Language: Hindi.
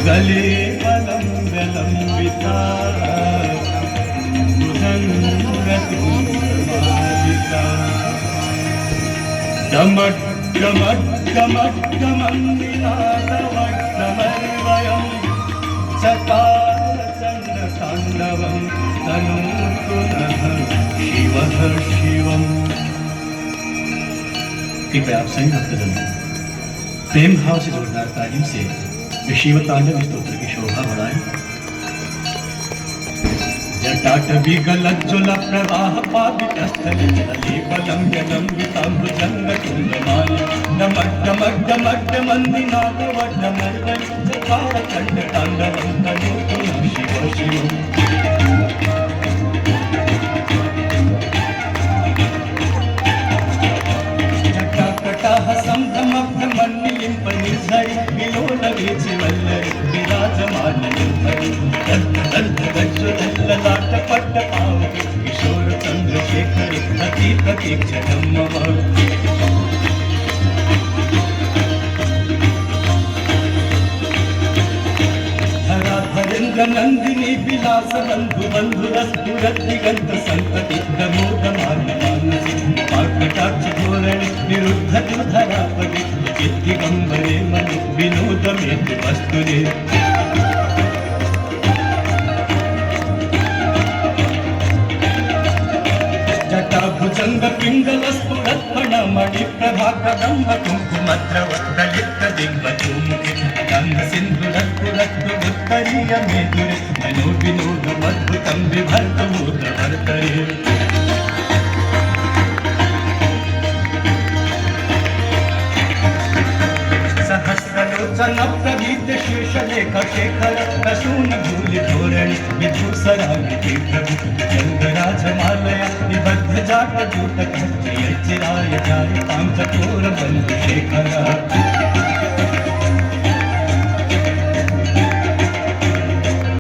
गले वलम्बिता भुजङ्गतुङ्गमालिका डमट् डमट् डमट् डमन्निनादवट्टमर्वयं चकार चण्डताण्डवं तनोतु नः शिवः शिवम्। कृपया आप सभी भक्तजन प्रेम भाव से जोरदार तालीम से शिव तांडव स्तोत्र की शोभा बढ़ाएं। जटाटवी गलज्जुल प्रवाह पावितस्थल जले बलं जलंबितं भुजङ्गतुङ्गमालिका डमट् डमट् डमट् डमन्निनादवट्टमर्वयं चकार चण्डताण्डवं तनोतु नः शिवः शिवम्। संभ्रमभ्रमन्निलिम्पनिर्झरि विलोलवीचिवल्लरि विराजमाननिर्भरि दल्ललाटपट्टपावति किशोरचन्द्रशेखरि अतीप्रतीक्षणं मम। धराधरेन्द्रनन्दिनी विलासबन्धु बन्धुरस्तुरद्दिगन्त सन्तति प्रमोदमानमानसि वाक्कटाक्ष धोरणे निरुद्धतु धरापदि चित्तिगम्बरे मनु विनोदमेतु वस्तुरे। जटाभुजङ्ग पिङ्गलस्फुरत्मणमणिप्रभाकदम्ब कुङ्कुमद्रवत्तलिप्तदिग्वधूमुखे गन्धसिन्धुरत्पुरत्तुरुत्तरीयमेदुरे मनो विनोदमद्भुतं बिभर्तमूर्धवर्तरे। सहस्रलोचन प्रभीत शेषलेख शेखर प्रसून धूलि धोरणि विधूसराङ्गिते प्रभु चन्द्रराजमालया निबद्ध जाटजूटकर्त्रियच्चिराय जायतां चकोरबन्धुशेखरः।